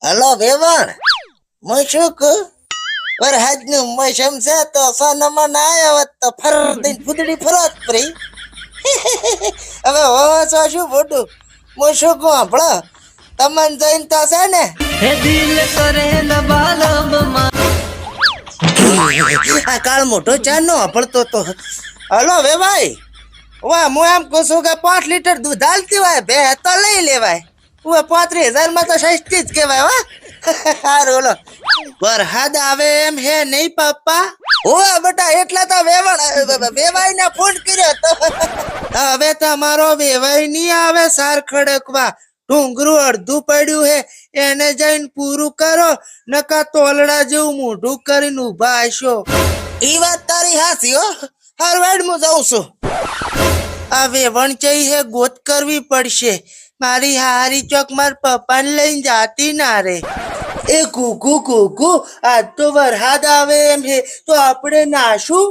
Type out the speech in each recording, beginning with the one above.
Hello વેવણ હું શું કહું વરસાદનું મોસમ છે તો સોનામાં ના આવ્યો હોત તો ફર દઈને ફૂદડી ફરત પડી હવે હો છો શું મોટું હું શું કહું આપણો તમને જોઈને તો છે ને હે દિલ કરે લબાલબમાં આ કાળ મોટો ચા નો આપણતો તો હલો વેભાઈ વાહ હું એમ કહું છું કે 5 લીટર દૂધ હાલતી હોય બે તો લઈ લેવાય 35,000 માં તો સસ્તી જ કહેવાય હો હારું ઓલો વરસાદ આવે એમ હે નહીં પપ્પા ઓ બેટા એટલા તો વેવાઈ ને ફોન કર્યો તો હવે તમારો વેવાઈ નહીં આવે સાર ખડકવા ડુંગરું અડધું પડ્યું હે એને જઈને પૂરું કરો નકા તોલડા જેવું મોઢું કરીને ઉભા હશો ઈ વાત તારી હાસી હો હરવાડ હું જાઉં છું આ વેવણ ચઈ હે ગોત કરવી પડશે મારી હારી ચોક માર પપ્પાને લઈને જાતી ના રે એ ઘૂઘુ આજ તો વરસાદ આવે એમ હે તો આપણે નાશું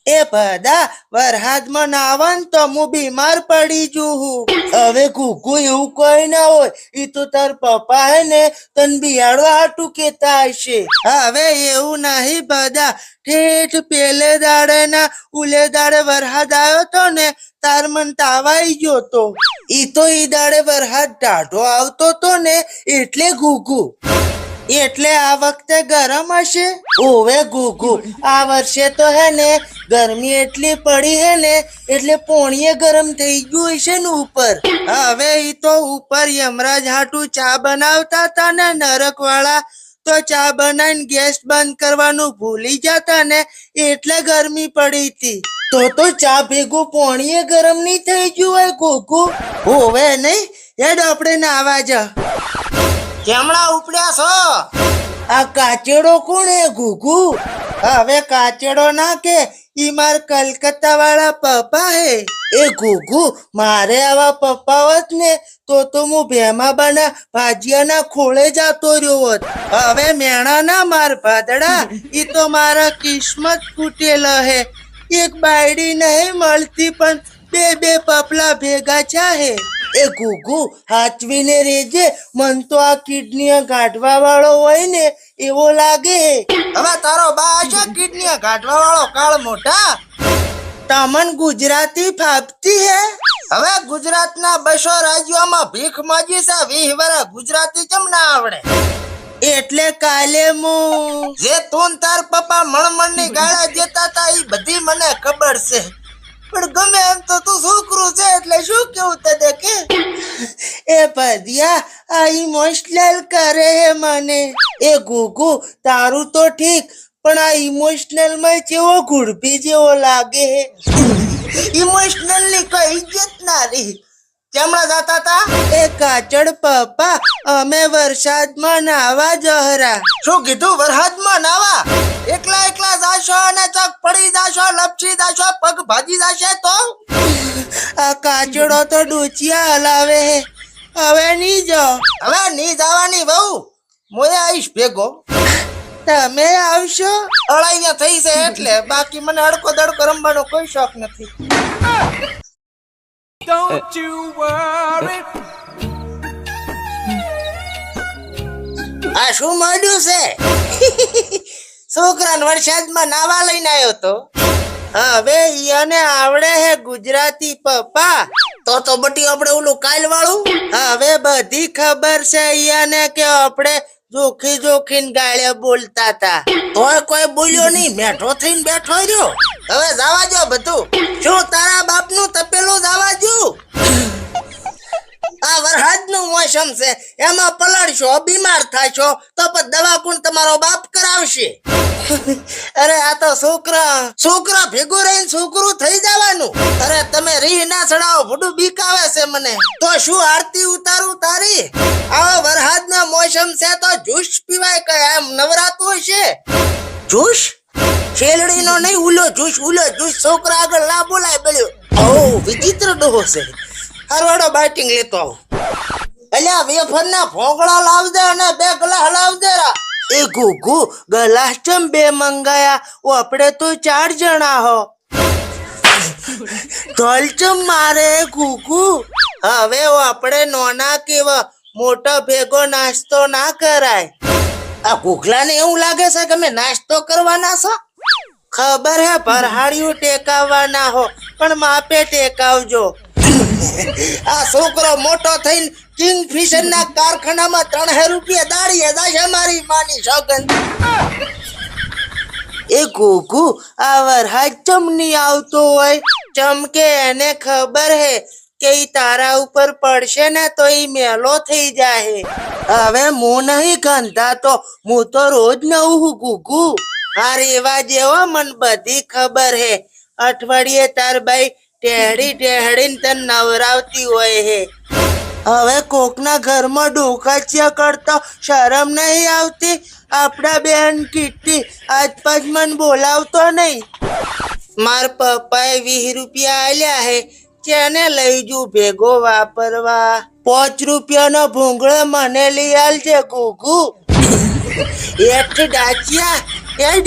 એ ભદા વરસાદમાં નાવન તો હું બીમાર પડી જઉં હવે ઘૂઘુ એવું કોઈ ના હોય ઈ તો તાર પપ્પા હે ને તન બિયાડવા હાટું કેતા હશે હવે એવું નહીં ભદા ઠેઠ પેલે દાડે ના ઉલે દાડે વરસાદ આવ્યો તો ને તાર મન તાવાઈ ગયો તો ઈ તો ઈ દાડે વરસાદ ટાઢો આવતો તો ને એટલે ઘૂઘુ એટલે આ વખતે ગરમ હશે ઓવે ઘૂઘુ આ વર્ષે તો હે ને ગરમી એટલી પડી હે ને એટલે પોણીએ ગરમ થઈ ગયું હશે ને ઉપર હવે ઈ તો ઉપર યમરાજ હાટું ચા બનાવતા હતા ને નરક વાળા તો ચા બનાવીને ગેસ બંધ કરવાનું ભૂલી જતા ને એટલે ગરમી પડી હતી તો ચા ભેગું પોણીએ ગરમ નહીં થઈ ગયું હોય ઘૂઘુ હોવે નહીં હેડ આપણે નાવા જા કેમડા ઉપડ્યા છો આ કાચેડો કોણ હે ઘૂઘુ હવે કાચેડો ના કે ઈ માર કલકત્તા વાળા પપ્પા હે એ ઘૂઘુ મારે આવા પપ્પા હોત ને તો હું ભેમાબાના ભાજીયાના ખોળે જાતો રહ્યો હોત હવે મેણા ના માર ભાદડા ઈ તો મારા કિસ્મત ફૂટેલા હે એક બાયડી નહીં મળતી પણ બે પપલા ભેગા છે એ ઘૂઘુ હાચવીને રેજે મન તો આ કિડની ગાંઠવા વાળો હોય ને એવો લાગે હવે તારો બા છે કિડની ગાંઠવા વાળો કાળ મોટા તમન ગુજરાતી ફાપતી હે હવે ગુજરાતના 200 રાજ્યોમાં ભીખ માગી છે 20 વર્ષ ગુજરાતી કેમ ના આવડે એટલે કાલે હું જે તું તાર પપ્પા મણમણની ગાળા દેતા હતા ઈ બધી મને ખબર છે પણ ગમે એમ તો તું છોકરું છે એટલે શું કેવું તને કે એ ભદિયા આ ઇમોશનલ કરે હે મને એ ઘૂઘુ તારું તો ઠીક પણ આ ઇમોશનલ માં કેવો ઘુડપી જેવો લાગે હે ઇમોશનલ ની કઈ ઇજ્જત ના રહી કેમણા જાતા તા એ કાચડ પપ્પા અમે વરસાદમાં નાવા જહરા શું કીધું વરસાદમાં નાવા એકલા જાશો અને ચક પડી જાશો લપસી જાશો પગ ભાજી જાશે તો આ કાચડો તો ડૂચિયા હલાવે હે હવે ની જાઓ હવે ની જવાની બહુ મોય આવીશ ભેગો તમે આવશો અળાઈયા થઈ છે એટલે બાકી મને અડકો દડકો રમવાનો કોઈ શોખ નથી Don't you worry. આ શું માંડ્યું છે છોકરાને વરસાદમાં નાવા લઈને આવ્યો તો હવે ઈયાને આવડે હે ગુજરાતી પપ્પા તો બટી આપણે ઓલું કાલ વાળું હવે બધી ખબર છે ઈયાને કે આપણે જોખીને ગાળ્યા બોલતા હતા તોય કોઈ બોલ્યો નહીં મેઠો થઈને બેઠો રહ્યો હવે જવા જો બધું શું તારા બાપનું તપેલું જવા જો આ વરસાદનું મોસમ છે એમાં પલળશો બીમાર થાશો તો પછી દવા કોણ તમારો બાપ કરાવશે અરે આ તો છોકરા ભેગું રહીને છોકરું થઈ જવાનું અરે તમે રીહ ના ચડાવો ભૂડું બીકાવે છે મને તો શું આરતી ઉતારું તારી આવો વરસાદના મોસમ છે તો જ્યુસ પીવાય કે એમ નવરાતું હશે જ્યુસ શેલડીનો નહીં ઉલો જ્યુસ છોકરા આગળ ના બોલાય બળ્યો ઓ વિચિત્ર ડોહો છે હરવાડો બાઇટિંગ લેતો આવું અલ્યા વેફર ના ભોંગળા લાવજે અને 2 ગ્લાસ લાવજે રા એ ઘૂઘુ ગ્લાસ ચમ 2 મંગાયા ઓ આપણે તો 4 જણા હો ધોલ ચમ મારે ઘૂઘુ હવે આપણે નોના કેવા મોટો ભેગો નાસ્તો ના કરાય. આ ભૂખલાને એવું લાગે છે કે મેં નાસ્તો કરવાના છો. ખબર હે ભરહાડિયું ટેકાવવાના હો પણ માપે ટેકાવજો. આ છોકરો મોટો થઈને કિંગફિશર ના કારખાનામાં 3 રૂપિયા દાડીએ દાશે મારી માની સોગંદ. એ ગોગુ આ વરસાદ ચમ નહીં આવતો હોય? ચમકે એને ખબર હે કે ઈ તારા ઉપર પડશે ને તો ઈ મેલો થઈ જાય. હવે હું નહીં ગંધાતો, હું તો રોજ નવું ગુગુ. આ રેવા જેવો મન બધી ખબર હે. અઠવાડિયે તાર બાઈ ટેહડી ટેહડીને તને નવરાવતી હોય હે. હવે કોકના ઘરમાં ડોકાચિયા કરતા શરમ નહીં આવતી? આપડા બેન કીટી આજ પાછ મન બોલાવતો નહીં. માર પપ્પાએ 20 રૂપિયા આલ્યા હે, જેને લઈ જુ ભેગો વાપરવા. 5 રૂપિયાનો ભૂંગળો મને લઈ આલજે ગુગુ. એઠ ડાચિયા હેડ.